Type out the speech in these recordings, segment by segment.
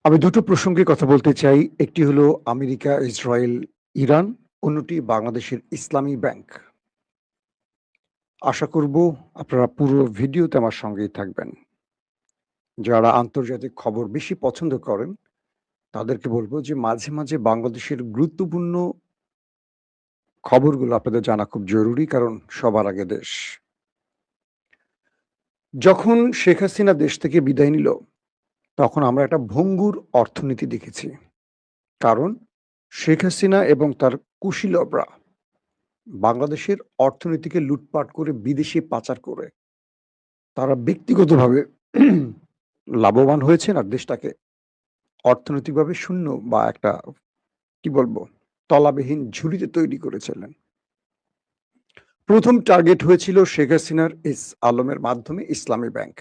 আমি দুটো প্রসঙ্গে কথা বলতে চাই। একটি হলো আমেরিকা, ইসরায়েল, ইরান, অন্যটি বাংলাদেশের ইসলামী ব্যাংক। আশা করব আপনারা পুরো ভিডিওতে আমার সঙ্গেই থাকবেন। যারা আন্তর্জাতিক খবর বেশি পছন্দ করেন, তাদেরকে বলব যে মাঝে, মাঝে বাংলাদেশের গুরুত্বপূর্ণ খবরগুলো আপনাদের জানা খুব জরুরি, কারণ সবার আগে দেশ। যখন শেখ হাসিনা দেশ থেকে বিদায় নিল, তখন আমরা একটা ভঙ্গুর অর্থনীতি দেখেছি। কারণ শেখ হাসিনা এবং তার কুশীলবরা বাংলাদেশের অর্থনীতিকে লুটপাট করে বিদেশে পাচার করে তারা ব্যক্তিগতভাবে লাভবান হয়েছেন আর দেশটাকে অর্থনৈতিকভাবে শূন্য বা একটা কি বলবো তলাবিহীন ঝুড়িতে তৈরি করেছিলেন। প্রথম টার্গেট হয়েছিল শেখ হাসিনার আলমের মাধ্যমে ইসলামী ব্যাংক।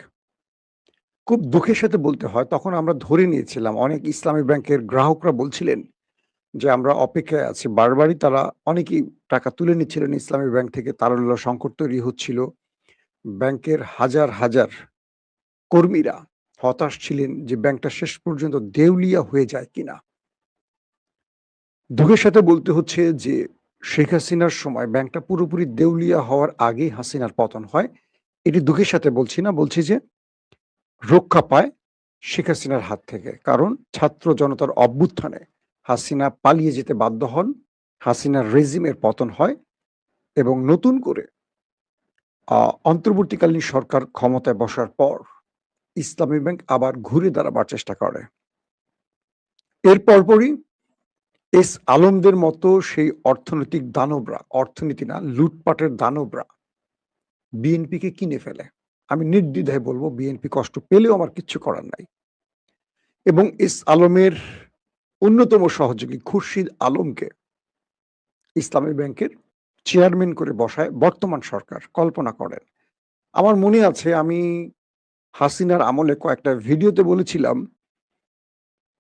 খুব দুঃখের সাথে বলতে হয়, তখন আমরা ধরে নিয়েছিলাম, অনেক ইসলামী ব্যাংকের গ্রাহকরা বলছিলেন যে আমরা অপেক্ষায় আছি। বারবারই তারা অনেকেই টাকা তুলে নিচ্ছিলেন ইসলামী ব্যাংক থেকে, তারল্য সংকট তৈরি হচ্ছিল। ব্যাংকের হাজার হাজার কর্মীরা হতাশ ছিলেন যে ব্যাংকটা শেষ পর্যন্ত দেউলিয়া হয়ে যায় কিনা। দুঃখের সাথে বলতে হচ্ছে যে শেখ হাসিনার সময় ব্যাংকটা পুরোপুরি দেউলিয়া হওয়ার আগেই হাসিনার পতন হয়। এটি দুঃখের সাথে বলছি না, বলছি যে রক্ষা পায় শেখ হাসিনার হাত থেকে। কারণ ছাত্র জনতার অভ্যুত্থানে হাসিনা পালিয়ে যেতে বাধ্য হন, হাসিনার রেজিমের পতন হয় এবং নতুন করে অন্তর্বর্তীকালীন সরকার ক্ষমতায় বসার পর ইসলামী ব্যাংক আবার ঘুরে দাঁড়াবার চেষ্টা করে। এর পরপরই আলমদের মতো সেই অর্থনৈতিক দানবরা, অর্থনীতি না লুটপাটের দানবরা বিএনপিকে কিনে ফেলে। আমি নির্দ্বিধায় বলবো বিএনপি কষ্ট পেলেও আমার কিচ্ছু করার নাই। এবং আলমের অন্যতম সহযোগী খুরশিদ আলমকে ইসলামী ব্যাংকের চেয়ারম্যান করে বসায় বর্তমান সরকার। কল্পনা করেন। আমার মনে আছে আমি হাসিনার আমলে কয়েকটা ভিডিওতে বলেছিলাম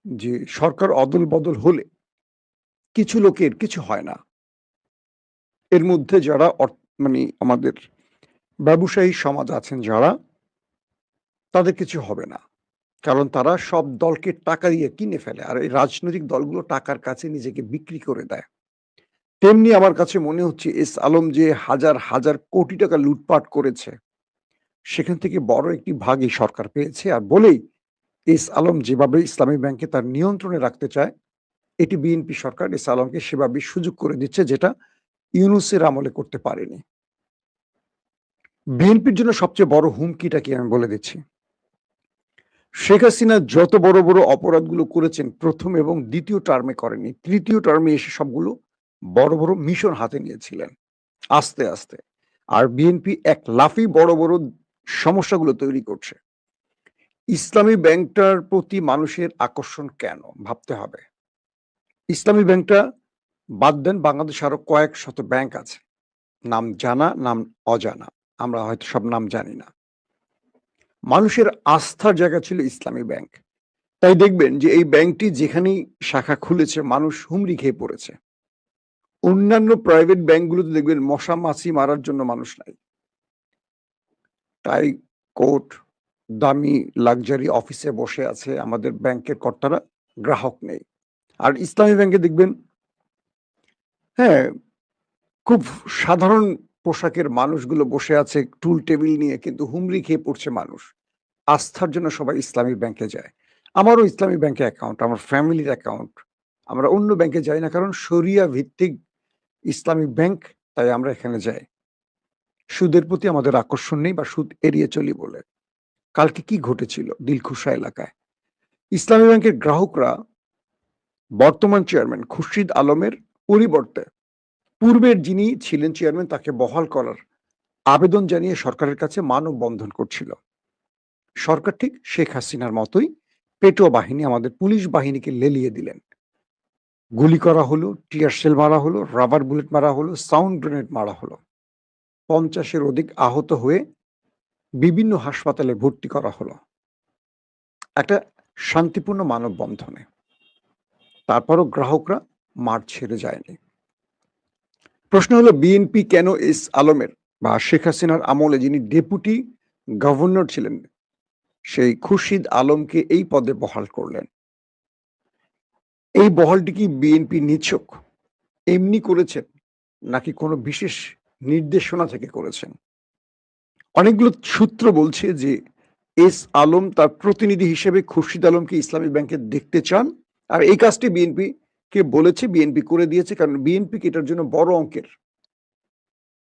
যে সরকার অদল বদল হলে কিছু লোকের কিছু হয় না। এর মধ্যে যারা মানে আমাদের ব্যবসায়ী সমাজ আছেন যারা, তাদের কিছু হবে না। কারণ তারা সব দলকে টাকা দিয়ে কিনে ফেলে। আর এই রাজনৈতিক দলগুলো টাকার কাছে নিজেকে বিক্রি করে দেয়। তেমনি আমার কাছে মনে হচ্ছে আলম যে হাজার, হাজার কোটি টাকা লুটপাট করেছে, সেখান থেকে বড় একটি ভাগই সরকার পেয়েছে। আর বলেই আলম যেভাবে ইসলামী ব্যাংকে তার নিয়ন্ত্রণে রাখতে চায়, এটি বিএনপি সরকার আলমকে সেভাবে সুযোগ করে দিচ্ছে, যেটা ইউনূসের আমলে করতে পারেনি। বিএনপির জন্য সবচেয়ে বড় হুমকিটা কি আমি বলে দিচ্ছি। শেখ হাসিনা যত বড় বড় অপরাধগুলো করেছেন প্রথম এবং দ্বিতীয় টার্মে করেনি, তৃতীয় টার্মে এসে সবগুলো বড় বড় মিশন হাতে নিয়েছিলেন আস্তে আস্তে। আর বিএনপি এক লাফেই বড় বড় সমস্যাগুলো তৈরি করছে। ইসলামী ব্যাংকটার প্রতি মানুষের আকর্ষণ কেন ভাবতে হবে। ইসলামী ব্যাংকটা বাদ দেন, বাংলাদেশে আরো কয়েক শত ব্যাংক আছে, নাম জানা নাম অজানা, আমরা হয়তো সব নাম জানি না। মানুষের আস্থার জায়গা ছিল ইসলামী ব্যাংক। তাই দেখবেন যে এই ব্যাংকটি যেখানেই শাখা খুলেছে মানুষ হুমড়ি খেয়ে পড়েছে। অন্যান্য প্রাইভেট ব্যাংকগুলোতে দেখবেন মশা মাছি মারার জন্য মানুষ নাই। টাই কোট, দামি লাক্সারি অফিসে বসে আছে আমাদের ব্যাংকের কর্তারা, গ্রাহক নেই। আর ইসলামী ব্যাংকে দেখবেন, হ্যাঁ, খুব সাধারণ পোশাকের মানুষগুলো বসে আছে টুল টেবিল নিয়ে, কিন্তু হুমড়ি খেয়ে পড়ছে মানুষ। আস্থার জন্য সবাই ইসলামী ব্যাংকে যায়। আমারও ইসলামী ব্যাংকে অ্যাকাউন্ট, আমার ফ্যামিলির অ্যাকাউন্ট। আমরা অন্য ব্যাংকে যাই না, কারণ শরিয়া ভিত্তিক ইসলামী ব্যাংক, তাই আমরা এখানে যাই। সুদের প্রতি আমাদের আকর্ষণ নেই বা সুদ এড়িয়ে চলি বলে। কালকে কি ঘটেছিল দিলখুশা এলাকায়? ইসলামী ব্যাংকের গ্রাহকরা বর্তমান চেয়ারম্যান খুরশিদ আলমের পরিবর্তে পূর্বের যিনি ছিলেন চেয়ারম্যান তাকে বহাল করার আবেদন জানিয়ে সরকারের কাছে মানববন্ধন করছিল। সরকার ঠিক শেখ হাসিনার মতোই পেটো বাহিনী, আমাদের পুলিশ বাহিনীকে লেলিয়ে দিলেন। গুলি করা হলো, টিয়ার শেল মারা হলো, রাবার বুলেট মারা হলো, সাউন্ড গ্রেনেড মারা হলো। 50-এর অধিক আহত হয়ে বিভিন্ন হাসপাতালে ভর্তি করা হলো একটা শান্তিপূর্ণ মানববন্ধনে। তারপরও গ্রাহকরা মাঠ ছেড়ে যায়নি। প্রশ্ন হলো বিএনপি কেন আলমের বা শেখ হাসিনার আমলে যিনি ডেপুটি গভর্নর ছিলেন সেই খুরশিদ আলমকে এই পদে বহাল করলেন। এই বহালটি কি বিএনপি নিছক এমনি করেছেন নাকি কোনো বিশেষ নির্দেশনা থেকে করেছেন? অনেকগুলো সূত্র বলছে যে এস আলম তার প্রতিনিধি হিসেবে খুরশিদ আলমকে ইসলামী ব্যাংকে দেখতে চান, আর এই কাজটি বিএনপি কে বলেছে, বিএনপি করে দিয়েছে, কারণ বিএনপিকে এটার জন্য বড় অঙ্কের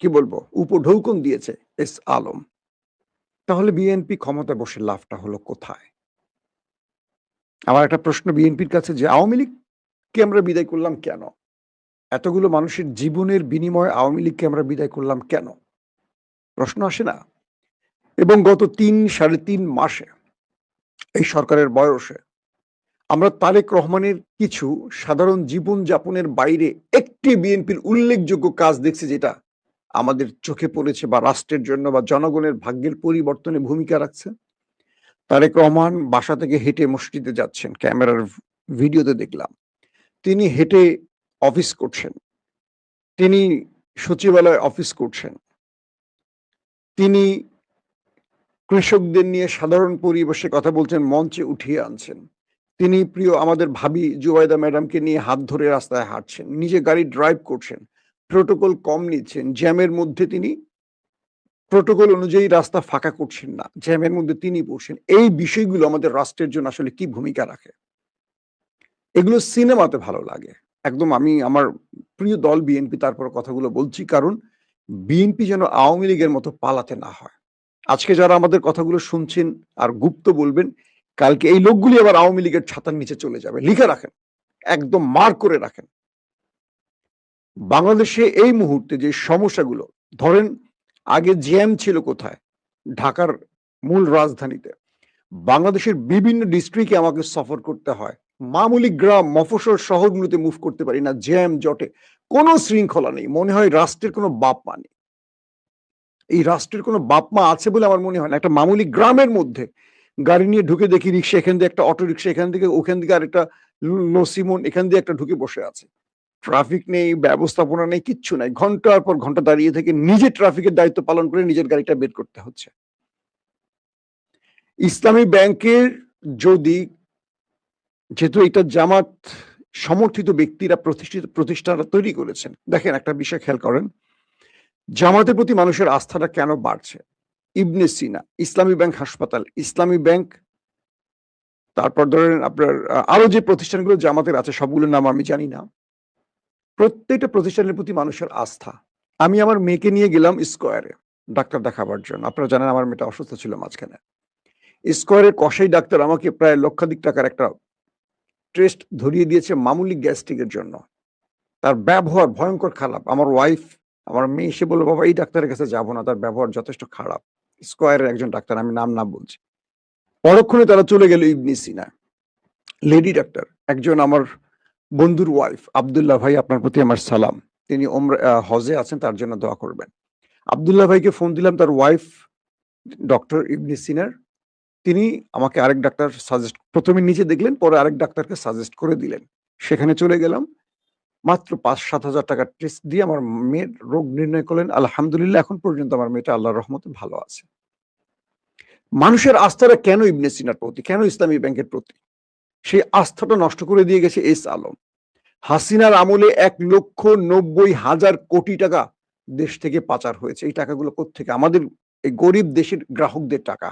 কি বলবো উপঢৌকন দিয়েছে এস আলম। তাহলে বিএনপি ক্ষমতায় বসে লাভটা হলো কোথায়? আমার একটা প্রশ্ন বিএনপির কাছে, যে আওয়ামী লীগকে আমরা বিদায় করলাম কেন? এতগুলো মানুষের জীবনের বিনিময়ে আওয়ামী লীগকে আমরা বিদায় করলাম কেন? প্রশ্ন আসে না? এবং গত ৩-৩.৫ মাসে এই সরকারের বয়সে আমরা তারেক রহমানের কিছু সাধারণ জীবনযাপনের বাইরে একটি বিএনপির উল্লেখযোগ্য কাজ দেখছি যেটা আমাদের চোখে পড়েছে বা রাষ্ট্রের জন্য বা জনগণের ভাগ্যের পরিবর্তনে ভূমিকা রাখছে। তারেক রহমান বাসা থেকে হেঁটে মসজিদে যাচ্ছেন, ক্যামেরার ভিডিওতে দেখলাম। তিনি হেঁটে অফিস করছেন, তিনি সচিবালয়ে অফিস করছেন, তিনি কৃষকদের নিয়ে সাধারণ পরিবেশে কথা বলছেন, মঞ্চে উঠিয়ে আনছেন। তিনি প্রিয় আমাদের ভাবি জুবাইদা ম্যাডামকে নিয়ে হাত ধরে রাস্তায় হাঁটছেন, নিজে গাড়ি ড্রাইভ করছেন, প্রোটোকল কম নিচ্ছেন, জ্যামের মধ্যে তিনি প্রোটোকল অনুযায়ী রাস্তা ফাঁকা করছেন না, জ্যামের মধ্যে তিনি পড়ছেন। এই বিষয়গুলো আমাদের রাষ্ট্রের জন্য আসলে কি ভূমিকা রাখে? এগুলো সিনেমাতে ভালো লাগে একদম। আমি আমার প্রিয় দল বিএনপি, তারপর কথাগুলো বলছি কারণ বিএনপি যেন আওয়ামী লীগের মতো পালাতে না হয়। আজকে যারা আমাদের কথাগুলো শুনছেন আর গুপ্ত বলবেন, কালকে এই লোকগুলি আবার আওয়ামী লীগের ছাতার নিচে চলে যাবে। লিখে রাখেন, একদম মার্ক করে রাখেন। বাংলাদেশে এই মুহূর্তে যে সমস্যাগুলো, ধরেন আগে জ্যাম ছিল কোথায়? ঢাকার মূল রাজধানীতে। বাংলাদেশের বিভিন্ন ডিস্ট্রিক্টে আমাকে সফর করতে হয়, মামুলি গ্রাম মফস্বল শহরগুলোতে মুভ করতে পারি না, জ্যাম জটে, কোনো শৃঙ্খলা নেই। মনে হয় রাষ্ট্রের কোনো বাপ মা নেই। এই রাষ্ট্রের কোনো বাপ মা আছে বলে আমার মনে হয় না। একটা মামুলি গ্রামের মধ্যে গাড়ি নিয়ে ঢুকে দেখি রিক্সা, এখান দিয়ে একটা অটো রিক্সা, এখান থেকে ওখান থেকে আরেকটা নসিমন, এখান দিয়ে একটা ঢুকে বসে আছে। ট্রাফিক নেই, ব্যবস্থাপনা নেই, কিচ্ছু নাই। ঘন্টার পর ঘন্টা দাঁড়িয়ে থেকে নিজে ট্রাফিকের দায়িত্ব পালন করে নিজের গাড়িটা বের করতে হচ্ছে। ইসলামী ব্যাংকের যদি, যেহেতু এটা জামাত সমর্থিত ব্যক্তিরা প্রতিষ্ঠানটা তৈরি করেছেন, দেখেন একটা বিষয় খেয়াল করেন, জামাতের প্রতি মানুষের আস্থাটা কেন বাড়ছে? ইবনে সিনা, ইসলামী ব্যাংক হাসপাতাল, ইসলামী ব্যাংক, তারপর ধরেন আপনার আরো যে প্রতিষ্ঠানগুলো জামাতের আছে সবগুলোর নাম আমি জানি না, প্রত্যেকটা প্রতিষ্ঠানের প্রতি মানুষের আস্থা। আমি আমার মেয়েকে নিয়ে গেলাম স্কয়ারে ডাক্তার দেখাবার জন্য। আপনারা জানেন আমার মেয়েটা অসুস্থ ছিল মাঝখানে। স্কয়ারের কসাই ডাক্তার আমাকে প্রায় লক্ষাধিক টাকার একটা টেস্ট ধরিয়ে দিয়েছে মামুলি গ্যাস্ট্রিকের জন্য। তার ব্যবহার ভয়ঙ্কর খারাপ। আমার ওয়াইফ, আমার মেয়ে এসে বলল, বাবা এই ডাক্তারের কাছে যাবো না, তার ব্যবহার যথেষ্ট খারাপ। স্কয়ারের একজন ডাক্তার, আমি নাম না বলছি। পরক্ষণে তারা চলে গেল ইবনে সিনা, লেডি ডাক্তার, একজন আমার বন্ধুর ওয়াইফ, আব্দুল্লাহ ভাই আপনার প্রতি আমার সালাম, তিনি হজে আছেন, তার জন্য দোয়া করবেন। আব্দুল্লাহ ভাইকে ফোন দিলাম, তার ওয়াইফ ডক্টর ইবনে সিনার, তিনি আমাকে আরেক ডাক্তার সাজেস্ট, প্রথমে নিচে দেখলেন, পরে আরেক ডাক্তারকে সাজেস্ট করে দিলেন। সেখানে চলে গেলাম, মাত্র ৫-৭ হাজার টাকার টেস্ট দিয়ে আমার মেয়ের রোগ নির্ণয় করলেন। আলহামদুলিল্লাহ এখন পর্যন্ত আমার মেয়েটা আল্লাহর রহমতে ভালো আছে। মানুষের আস্থাটা কেন ইবনে সিনার প্রতি, কেন ইসলামী ব্যাংকের প্রতি? সেই আস্থাটা নষ্ট করে দিয়ে গেছে এস আলম। হাসিনার আমলে ১,৯০,০০০ কোটি টাকা দেশ থেকে পাচার হয়েছে। এই টাকাগুলো কোত্থেকে? আমাদের এই গরিব দেশের গ্রাহকদের টাকা।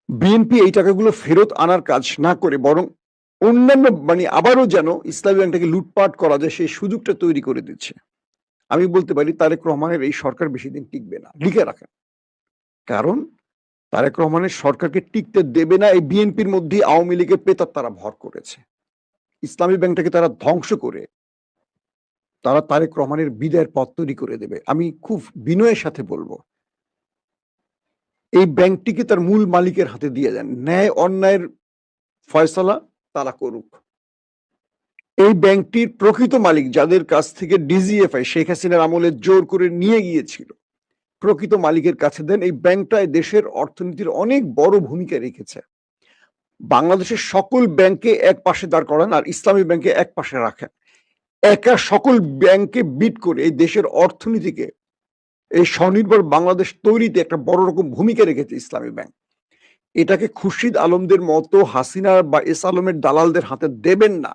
বিএনপি এই টাকাগুলো ফেরত আনার কাজ না করে বরং অন্যান্য আবারও যেন ইসলামী ব্যাংকটাকে লুটপাট করা যায় সেই সুযোগটা তৈরি করে দিচ্ছে। আমি বলতে পারি তারেক রহমানের এই সরকার বেশি দিন টিকবে না। লিখে রাখেন। কারণ তারেক রহমানের সরকারকে টিকতে দেবে না এই বিএনপির মধ্যেই আওয়ামী লীগের পেতার তারা ভর করেছে। ইসলামী ব্যাংকটাকে তারা ধ্বংস করে তারা তারেক রহমানের বিদায়ের পথ তৈরি করে দেবে। আমি খুব বিনয়ের সাথে বলবো, এই ব্যাংকটিকে তার মূল মালিকের হাতে দিয়ে দেন। ন্যায় অন্যায়ের ফয়সালা তারা করুক। এই ব্যাংকটির প্রকৃত মালিক যাদের কাছ থেকে ডিজিএফআই শেখ হাসিনার আমলে জোর করে নিয়ে গিয়েছিল, প্রকৃত মালিকের কাছে দেন। এই ব্যাংকটায় দেশের অর্থনীতির অনেক বড় ভূমিকা রেখেছে। বাংলাদেশের সকল ব্যাংকে এক পাশে দাঁড় করান আর ইসলামী ব্যাংকে এক পাশে রাখেন। একা সকল ব্যাংকে বিট করে এই দেশের অর্থনীতিকে, এই স্বনির্ভর বাংলাদেশ তৈরিতে একটা বড় রকম ভূমিকা রেখেছে ইসলামী ব্যাংক। এটাকে খুরশিদ আলমদের মতো হাসিনা বা এস আলমের দালালদের হাতে দেবেন না,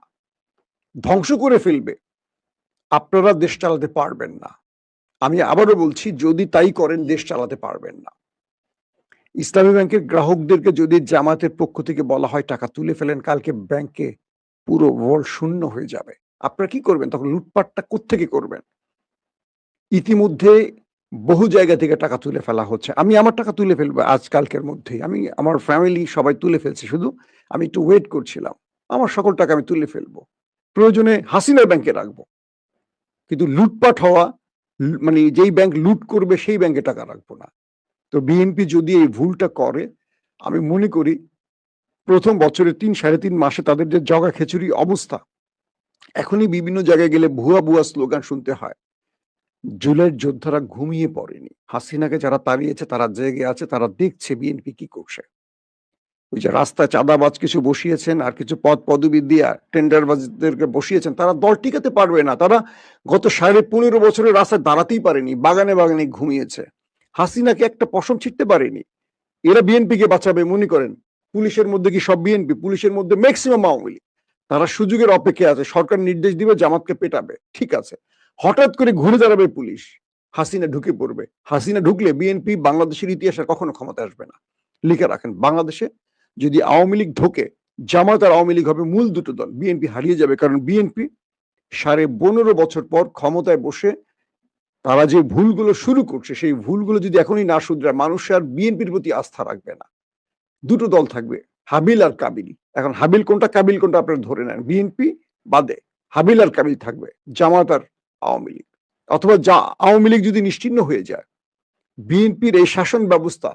ধ্বংস করে ফেলবে। আপনারা দেশ চালাতে পারবেন না। আমি আবারও বলছি, যদি তাই করেন দেশ চালাতে পারবেন না। ইসলামী ব্যাংকের গ্রাহকদেরকে যদি জামাতের পক্ষ থেকে বলা হয় টাকা তুলে ফেলেন, কালকে ব্যাংকে পুরো ওয়ার্ল্ড শূন্য হয়ে যাবে। আপনারা কি করবেন তখন? লুটপাটটা কোত্থেকে করবেন? ইতিমধ্যে বহু জায়গা থেকে টাকা তুলে ফেলা হচ্ছে। আমি আমার টাকা তুলে ফেলবো আজ কালকের মধ্যেই। আমি আমার ফ্যামিলি সবাই তুলে ফেলছি। শুধু আমি একটু ওয়েট করছিলাম। আমার সকল টাকা আমি তুলে ফেলবো। প্রয়োজনে হাসিনার ব্যাংকে রাখবো। কিন্তু লুটপাট হওয়া, মানে যেই ব্যাংক লুট করবে সেই ব্যাংকে টাকা রাখবো না। তো বিএনপি যদি এই ভুলটা করে, আমি মনে করি প্রথম বছরে ৩-৩.৫ মাসে তাদের যে জগা খিচুড়ি অবস্থা, এখনই বিভিন্ন জায়গায় গেলে ভুয়া স্লোগান শুনতে হয়। জুলাইয়ের যোদ্ধারা ঘুমিয়ে পড়েনি। হাসিনাকে যারা তাড়িয়েছে তারা জেগে আছে, তারা দেখছে বিএনপি কি করছে। ওই যে রাস্তায় চাঁদাবাজ কিছু বসিয়েছেন আর কিছু পদ পদবি দিয়ে টেন্ডারবাজদেরকে বসিয়েছেন, তারা দল টিকাতে পারবে না। তারা গত 15.5 বছরের রাস্তায় দাঁড়াতেই পারেনি, বাগানে বাগানে ঘুমিয়েছে। হাসিনাকে একটা পশম ছিটতে পারেনি। এরা বিএনপিকে বাঁচাবে মনে করেন? পুলিশের মধ্যে কি সব বিএনপি? পুলিশের মধ্যে ম্যাক্সিমাম আওয়ামী লীগ। তারা সুযোগের অপেক্ষায় আছে, সরকার নির্দেশ দিবে জামাতকে পেটাবে, ঠিক আছে। হঠাৎ করে ঘুরে দাঁড়াবে পুলিশ, হাসিনা ঢুকে পড়বে। হাসিনা ঢুকলে বিএনপি বাংলাদেশের ইতিহাসে কখনো ক্ষমতা আসবে না। লিখে রাখেন, বাংলাদেশে যদি আওয়ামী লীগ ঢোকে, জামাত আর আওয়ামী লীগ হবে মূল দুটো দল। বিএনপি হারিয়ে যাবে, কারণ বিএনপি 15.5 বছর পর ক্ষমতায় বসে তারা যে ভুলগুলো শুরু করছে, সেই ভুলগুলো যদি এখনই না শুধরায়, মানুষ আর বিএনপির প্রতি আস্থা রাখবে না। দুটো দল থাকবে, হাবিল আর কাবিল। এখন হাবিল কোনটা কাবিল কোনটা আপনারা ধরে নেন। বিএনপি বাদে হাবিল আর কাবিল থাকবে, জামাত আর আওয়ামী লীগ। অথবা আওয়ামী লীগ যদি নিশ্চিহ্ন হয়ে যায়, বিএনপির এই শাসন ব্যবস্থা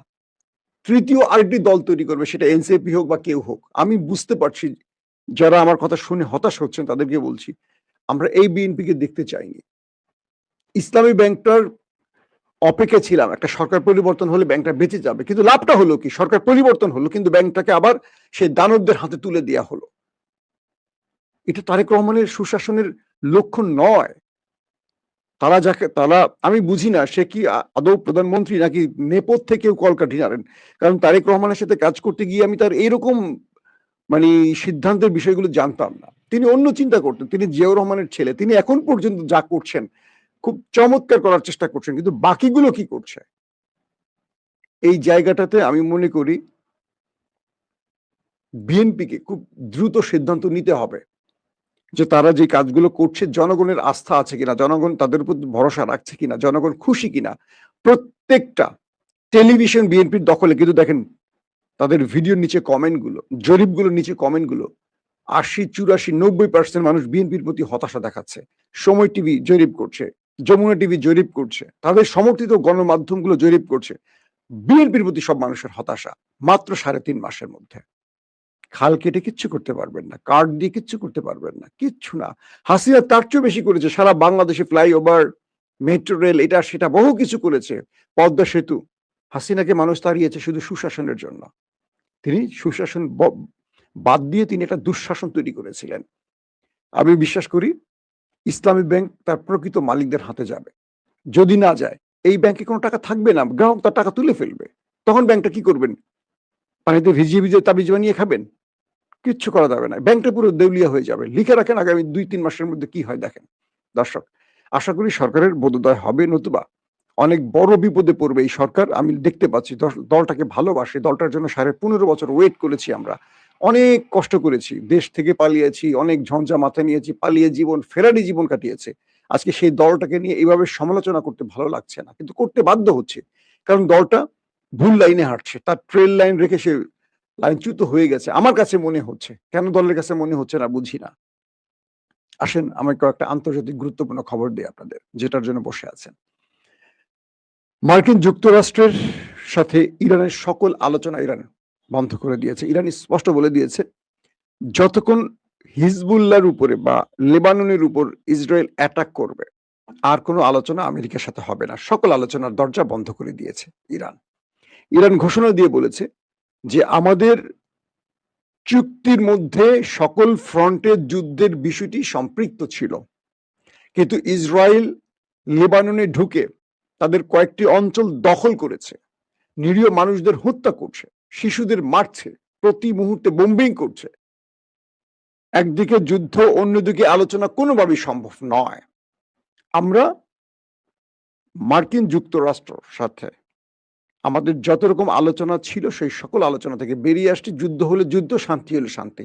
তৃতীয় আরেকটি দল তৈরি করবে, সেটা এনসিপি হোক বা কেউ হোক। আমি বুঝতে পারছি যারা আমার কথা শুনে হতাশ হচ্ছেন তাদেরকে বলছি, আমরা এই বিএনপিকে দেখতে চাইনি। ইসলামী ব্যাংকটার অপেক্ষায় ছিলাম, একটা সরকার পরিবর্তন হলে ব্যাংকটা বেঁচে যাবে। কিন্তু লাভটা হলো কি? সরকার পরিবর্তন হলো কিন্তু ব্যাংকটাকে আবার সেই দানবদের হাতে তুলে দেওয়া হলো। এটা তারেক রহমানের সুশাসনের লক্ষণ নয়। তারা আমি বুঝি না সে কি আদৌ প্রধানমন্ত্রী নাকি নেপথ্যে কেউ কলকাঠি নাড়েন। কারণ তারেক রহমানের সাথে কাজ করতে গিয়ে আমি তার এইরকম মানে সিদ্ধান্তের বিষয়গুলো জানতাম না। তিনি অন্য চিন্তা করতেন। তিনি জিয়াউর রহমানের ছেলে। তিনি এখন পর্যন্ত যা করছেন খুব চমৎকার করার চেষ্টা করছেন, কিন্তু বাকিগুলো কি করছে? এই জায়গাটাতে আমি মনে করি বিএনপিকে খুব দ্রুত সিদ্ধান্ত নিতে হবে যে তারা যে কাজগুলো করছে জনগণের আস্থা আছে কিনা, জনগণ তাদের উপর ভরসা রাখছে কিনা, জনগণ খুশি কিনা। প্রত্যেকটা টেলিভিশন বিএনপির দখলে, কিন্তু দেখেন তাদের ভিডিওর নিচে কমেন্টগুলো, জরিপগুলোর নিচে কমেন্টগুলো 80, 84, 90% মানুষ বিএনপির প্রতি হতাশা দেখাচ্ছে। সময় টিভি জরিপ করছে, যমুনা টিভি জরিপ করছে, তাদের সমর্থিত গণমাধ্যমগুলো জরিপ করছে, বিএনপির প্রতি সব মানুষের হতাশা মাত্র 3.5 মাসের মধ্যে। খাল কেটে কিচ্ছু করতে পারবেন না, কার্ড দিয়ে কিচ্ছু করতে পারবেন না, কিচ্ছু না। হাসিনা তার চেয়েও বেশি করেছে। সারা বাংলাদেশে ফ্লাইওভার, মেট্রো রেল, এটা সেটা বহু কিছু করেছে, পদ্মা সেতু। হাসিনাকে মানুষ তাড়িয়েছে শুধু সুশাসনের জন্য। তিনি সুশাসন বাদ দিয়ে তিনি একটা দুঃশাসন তৈরি করেছিলেন। আমি বিশ্বাস করি ইসলামী ব্যাংক তার প্রকৃত মালিকদের হাতে যাবে। যদি না যায়, এই ব্যাংকে কোনো টাকা থাকবে না, গ্রাহক তার টাকা তুলে ফেলবে। তখন ব্যাংকটা কি করবেন? পানিতে ভিজিয়ে ভিজিয়ে তাবিজ বানিয়ে খাবেন? কিচ্ছু করা যাবে না, ব্যাংকটা পুরো দেউলিয়া হয়ে যাবে। লিখে রাখেন আগামী 2-3 মাসের মধ্যে কি হয় দেখেন। দর্শক, আশা করি সরকারের বোধোদয় হবে, নতুবা অনেক বড় বিপদে পড়বে এই সরকার। আমি দেখতে পাচ্ছি দলটাকে ভালোবাসে, দলটার জন্য 15.5 বছর ওয়েট করেছি আমরা, অনেক কষ্ট করেছি, দেশ থেকে পালিয়েছি, অনেক ঝঞ্ঝা মাথায় নিয়েছি, পালিয়ে ফেরারি জীবন কাটিয়েছে। আজকে সেই দলটাকে নিয়ে এইভাবে সমালোচনা করতে ভালো লাগছে না, কিন্তু করতে বাধ্য হচ্ছে। কারণ দলটা ভুল লাইনে হাঁটছে, তার ট্রেল লাইন রেখে সে লাইনচ্যুত হয়ে গেছে আমার কাছে মনে হচ্ছে। কেন দলের কাছে মনে হচ্ছে না বুঝি না। আসেন আমি কয়েকটা আন্তর্জাতিক গুরুত্বপূর্ণ খবর দিই আপনাদের, যেটার জন্য বসে আছেন। মার্কিন যুক্তরাষ্ট্রের সাথে ইরানের সকল আলোচনা ইরান বন্ধ করে দিয়েছে। ইরান স্পষ্ট বলে দিয়েছে যতক্ষণ হিজবুল্লাহর উপরে বা লেবাননের উপর ইসরায়েল অ্যাটাক করবে, আর কোনো আলোচনা আমেরিকার সাথে হবে না। সকল আলোচনার দরজা বন্ধ করে দিয়েছে ইরান। ইরান ঘোষণা দিয়ে বলেছে যে আমাদের চুক্তির মধ্যে সকল ফ্রন্টের যুদ্ধের বিষয়টি সম্পৃক্ত ছিল, কিন্তু ইসরায়েল লেবাননে ঢুকে তাদের কয়েকটি অঞ্চল দখল করেছে, নিরীহ মানুষদের হত্যা করছে, শিশুদের মারছে, প্রতি মুহূর্তে বোম্বিং করছে। একদিকে যুদ্ধ, অন্যদিকে আলোচনা কোনোভাবেই সম্ভব নয়। আমরা মার্কিন যুক্তরাষ্ট্রের সাথে আমাদের যত রকম আলোচনা ছিল সেই সকল আলোচনা থেকে বেরিয়ে আসছে। যুদ্ধ হলে যুদ্ধ, শান্তি হলে শান্তি।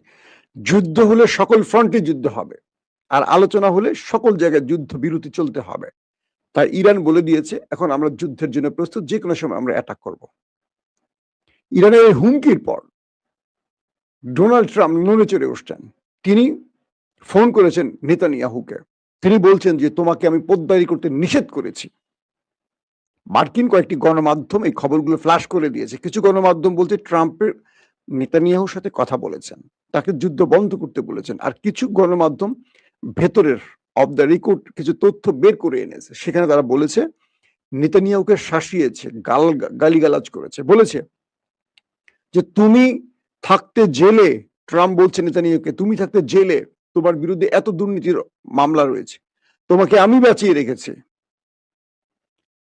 যুদ্ধ হলে সকল ফ্রন্টে যুদ্ধ হবে, আর আলোচনা হলে সকল জায়গায় যুদ্ধ বিরতি চলতে হবে। তাই ইরান বলে দিয়েছে এখন আমরা যুদ্ধের জন্য প্রস্তুত, যে কোনো সময় আমরা অ্যাটাক করব। ইরানের এই হুমকির পর ডোনাল্ড ট্রাম্প নড়ে চড়ে উঠছেন। তিনি ফোন করেছেন নেতানিয়াহুকে। তিনি বলছেন যে তোমাকে আমি পোদ্দারি করতে নিষেধ করেছি। মার্কিন কয়েকটি গণমাধ্যম এই খবরগুলো ফ্ল্যাশ করে দিয়েছে। কিছু গণমাধ্যম বলছে ট্রাম্পের নেতানিয়াহুর সাথে কথা বলেছেন, তাকে যুদ্ধ বন্ধ করতে বলেছেন। আর কিছু গণমাধ্যম ভেতরের অফ দ্য রেকর্ড কিছু তথ্য বের করে এনেছে। সেখানে তারা বলেছে নেতানিয়াহুকে শাসিয়েছে, গালিগালাজ করেছে, বলেছে যে তুমি থাকতে জেলে, ট্রাম্প বলছে নেতানিয়াহুকে, তুমি থাকতে জেলে, তোমার বিরুদ্ধে এত দুর্নীতির মামলা রয়েছে, তোমাকে আমি বাঁচিয়ে রেখেছি,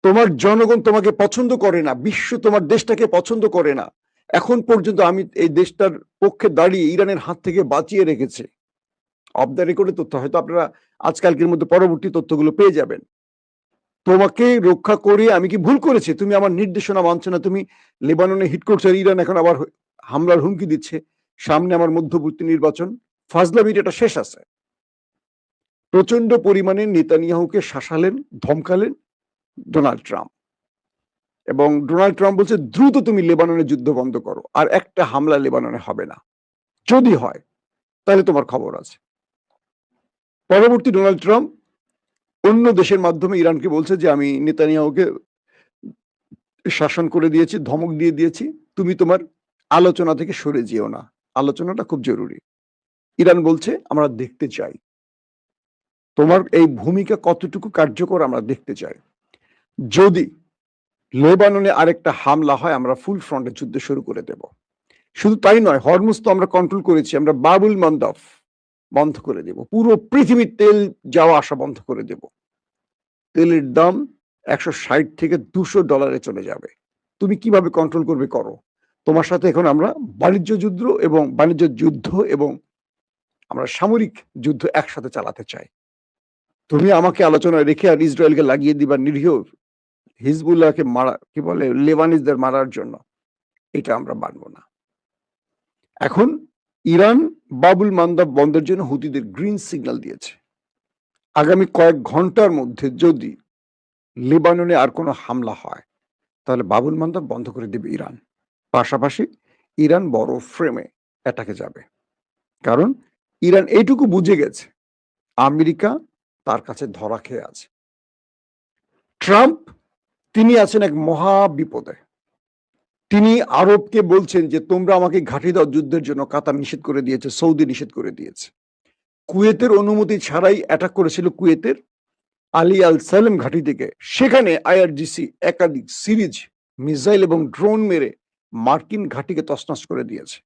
তোমার জনগণ তোমাকে পছন্দ করে না, বিশ্ব তোমার দেশটাকে পছন্দ করে না, এখন পর্যন্ত আমি এই দেশটার পক্ষে দাঁড়িয়ে ইরানের হাত থেকে বাঁচিয়ে রেখেছি। অফ দ্য রেকর্ডের তথ্য, হয়তো আপনারা আজকালকের মধ্যে পরবর্তী তথ্যগুলো পেয়ে যাবেন। তোমাকে রক্ষা করে আমি কি ভুল করেছি? তুমি আমার নির্দেশনা মানছো না, তুমি লেবাননে হিট করছো, ইরান এখন আবার হামলার হুমকি দিচ্ছে, সামনে আমার মধ্যবর্তী নির্বাচন, ফাজলামির এটা শেষ আছে। প্রচন্ড পরিমাণে নেতানিয়াহুকে শাসালেন, ধমকালেন ডোনাল্ড ট্রাম্প। এবং ডোনাল্ড ট্রাম্প বলছে দ্রুত তুমি লেবাননে যুদ্ধ বন্ধ করো, আর একটা হামলা লেবাননে হবে না, যদি হয় তাহলে তোমার খবর আছে। পরবর্তী ডোনাল্ড ট্রাম্প অন্য দেশের মাধ্যমে ইরানকে বলছে যে আমি নেতানিয়াহুকে শাসন করে দিয়েছি, ধমক দিয়ে দিয়েছি, তুমি তোমার আলোচনা থেকে সরে যেও না, আলোচনাটা খুব জরুরি। ইরান বলছে আমরা দেখতে চাই তোমার এই ভূমিকা কতটুকু কার্যকর, আমরা দেখতে চাই। যদি লেবাননে আরেকটা হামলা হয় আমরা ফুল ফ্রন্টে যুদ্ধ শুরু করে দেব। শুধু তাই নয়, হরমুজ তো আমরা কন্ট্রোল করেছি, আমরা বাবুল মন্দব বন্ধ করে দেব, পুরো পৃথিবীর তেল যাওয়া আসা বন্ধ করে দেব। তেলের দাম 160 থেকে $200 চলে যাবে। তুমি কিভাবে কন্ট্রোল করবে করো। তোমার সাথে এখন আমরা বাণিজ্য যুদ্ধ এবং আমরা সামরিক যুদ্ধ একসাথে চালাতে চাই। তুমি আমাকে আলোচনায় রেখে আর ইসরায়েলকে লাগিয়ে দিবা নিরীহ হিজবুল্লাহকে মারা, কি বলে, লেবানিজদের মারার জন্য, এটা আমরা মানব না। এখন ইরান বাবুল মান্দাব বন্ধের জন্য হুতিদের গ্রিন সিগন্যাল দিয়েছে। আগামী কয়েক ঘন্টার মধ্যে যদি লেবাননে আর কোনো হামলা হয় তাহলে বাবুল মান্দাব বন্ধ করে দেবে ইরান। পাশাপাশি ইরান বড় ফ্রেমে অ্যাটাকে যাবে, কারণ ইরান এইটুকু বুঝে গেছে আমেরিকা তার কাছে ধরা খেয়ে আছে। ট্রাম্প তিনি আছেন এক মহা বিপদে। তিনি আরবকে বলছেন যে তোমরা আমাকে ঘাঁটি দাও যুদ্ধের জন্য, কাতার নিষেধ করে দিয়েছে, সৌদি নিষেধ করে দিয়েছে। কুয়েতের অনুমতি ছাড়াই অ্যাটাক করেছিল কুয়েতের আলী আল সালেম ঘাঁটি থেকে, সেখানে আইআরজিসি একাধিক সিরিজ মিসাইল এবং ড্রোন মেরে মার্কিন ঘাঁটিকে তছনছ করে দিয়েছে।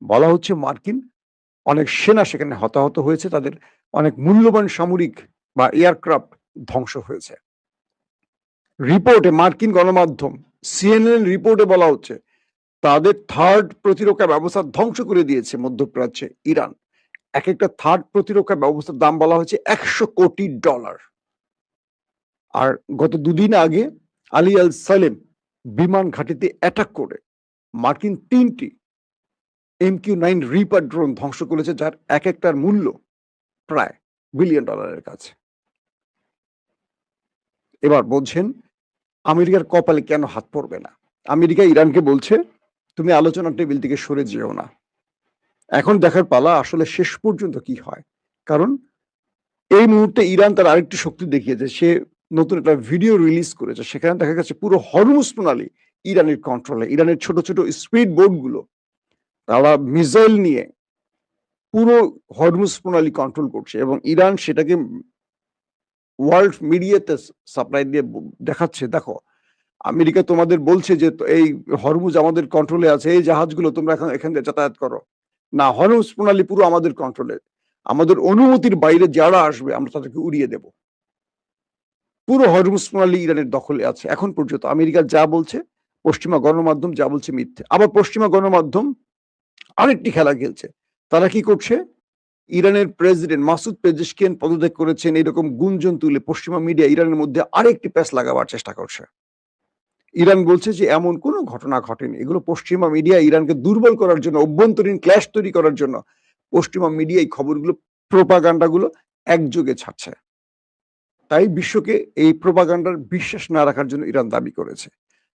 বলা হচ্ছে মার্কিন অনেক সেনা সেখানে হতাহত হয়েছে, তাদের অনেক মূল্যবান সামরিক বা এয়ারক্রাফট ধ্বংস হয়েছে। রিপোর্টে মার্কিন গণমাধ্যম সিএনএন রিপোর্টে বলা হচ্ছে তাদের থার্ড প্রতিরক্ষা ব্যবস্থা ধ্বংস করে দিয়েছে মধ্যপ্রাচ্যে ইরান। এক একটা থার্ড প্রতিরক্ষা ব্যবস্থার দাম বলা হয়েছে $100 কোটি। আর গত দুদিন আগে আলী আল সালেম বিমান ঘাঁটিতে অ্যাটাক করে মার্কিন 3টি MQ-9 রিপার ড্রোন ধ্বংস করেছে, যার এক একটার মূল্য প্রায় $1 বিলিয়ন কাছে। এবার বলছেন আমেরিকার কপালে কেন হাত পড়বে না। আমেরিকা ইরানকে বলছে তুমি আলোচনার টেবিল থেকে সরে যেও না। এখন দেখার পালা আসলে শেষ পর্যন্ত কি হয়, কারণ এই মুহূর্তে ইরান তার আরেকটি শক্তি দেখিয়েছে। সে নতুন একটা ভিডিও রিলিজ করেছে, সেখানে দেখা গেছে পুরো হরমুজ প্রণালী ইরানের কন্ট্রোলে। ইরানের ছোট ছোট স্পিড বোট গুলো তারা মিসাইল নিয়ে পুরো হরমুজ প্রণালী কন্ট্রোল করছে, এবং ইরান সেটাকে ওয়ার্ল্ড মিডিয়াতে সাপ্লাই দিয়ে দেখাচ্ছে, দেখো আমেরিকা তোমাদের বলছে যে এই হরমুজ আমাদের কন্ট্রোলে আছে, এই জাহাজগুলো তোমরা এখন এখান থেকে যাতায়াত করো না, হরমুজ প্রণালী পুরো আমাদের কন্ট্রোলে, আমাদের অনুমতির বাইরে যারা আসবে আমরা তাদেরকে উড়িয়ে দেব। পুরো হরমুজ প্রণালী ইরানের দখলে আছে। এখন পর্যন্ত আমেরিকা যা বলছে পশ্চিমা গণমাধ্যম যা বলছে মিথ্যে। আবার পশ্চিমা গণমাধ্যম আরেকটি খেলা খেলছে। তারা কি করছে? ইরানের প্রেসিডেন্ট মাসুদ পেজেশকিয়ান পদত্যাগ করেছেন এরকম গুঞ্জন তুলে পশ্চিমা মিডিয়া ইরানের মধ্যে আরেকটি প্যাঁচ লাগাবার চেষ্টা করছে। ইরান বলছে যে এমন কোনো ঘটনা ঘটেনি। এগুলো পশ্চিমা মিডিয়া ইরানকে দুর্বল করার জন্য, অভ্যন্তরীণ ক্ল্যাশ তৈরি করার জন্য পশ্চিমা মিডিয়া এই খবরগুলো, প্রোপাগান্ডা গুলো একযোগে ছাড়ছে। তাই বিশ্বকে এই প্রোপাগান্ডার বিশ্বাস না রাখার জন্য ইরান দাবি করেছে।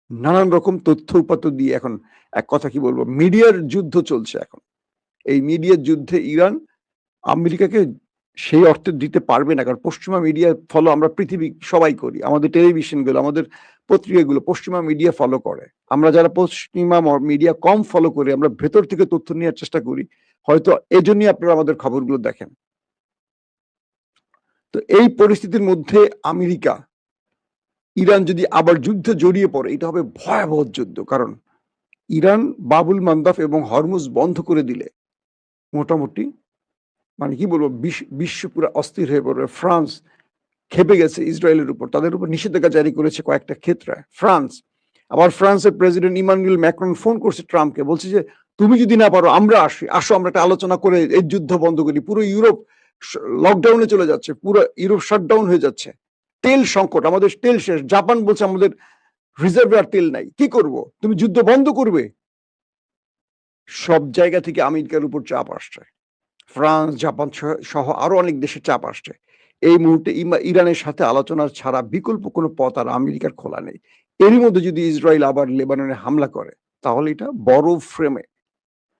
নানান রকম তথ্য উপাত্ত দিয়ে এখন এক কথা কি বলবো, মিডিয়ার যুদ্ধ চলছে এখন। এই মিডিয়ার যুদ্ধে ইরান আমেরিকাকে সেই অর্থে দিতে পারবে না। কারণ পশ্চিমা মিডিয়া ফলো আমরা পৃথিবী সবাই করি। আমাদের টেলিভিশনগুলো, আমাদের পত্রিকাগুলো পশ্চিমা মিডিয়া ফলো করে। আমরা যারা পশ্চিমা মিডিয়া কম ফলো করি, আমরা ভেতর থেকে তথ্য নেওয়ার চেষ্টা করি। হয়তো এজন্যই আপনারা আমাদের খবরগুলো দেখেন। তো এই পরিস্থিতির মধ্যে আমেরিকা, ইরান যদি আবার যুদ্ধে জড়িয়ে পড়ে, এটা হবে ভয়াবহ যুদ্ধ। কারণ ইরান বাবুল মান্দাব এবং হরমুজ বন্ধ করে দিলে মোটামুটি মানে কি বলবো, বিশ্ব পুরো অস্থির হয়ে পড়বে। ফ্রান্স ক্ষেপে গেছে ইসরায়েলের উপর, তাদের উপর নিষেধাজ্ঞা জারি করেছে কয়েকটা ক্ষেত্রে ফ্রান্স। আবার ফ্রান্সের প্রেসিডেন্ট ইমানুয়েল ম্যাক্রন ফোন করছে ট্রাম্পকে, বলছে যে তুমি যদি না পারো আমরা আসো আমরা একটা আলোচনা করে এই যুদ্ধ বন্ধ করি। পুরো ইউরোপ লকডাউনে চলে যাচ্ছে, পুরো ইউরোপ শাটডাউন হয়ে যাচ্ছে, তেল সংকট, আমাদের তেল শেষ। জাপান বলছে আমাদের রিজার্ভে আর তেল নাই, কি করব? তুমি যুদ্ধ বন্ধ করবে। সব জায়গা থেকে আমেরিকার উপর চাপ আসছে, ফ্রান্স, জাপান সহ আরো অনেক দেশের চাপ আসছে। এই মুহূর্তে ইরানের সাথে আলোচনা ছাড়া বিকল্প কোনো পথ আর আমেরিকার খোলা নেই। এরই মধ্যে যদি ইসরায়েল আবার লেবাননে হামলা করে, তাহলে এটা বড় ফ্রেমে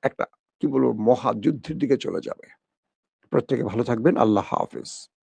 একটা কি বলবো মহাযুদ্ধের দিকে চলে যাবে। প্রত্যেকে ভালো থাকবেন। আল্লাহ হাফেজ।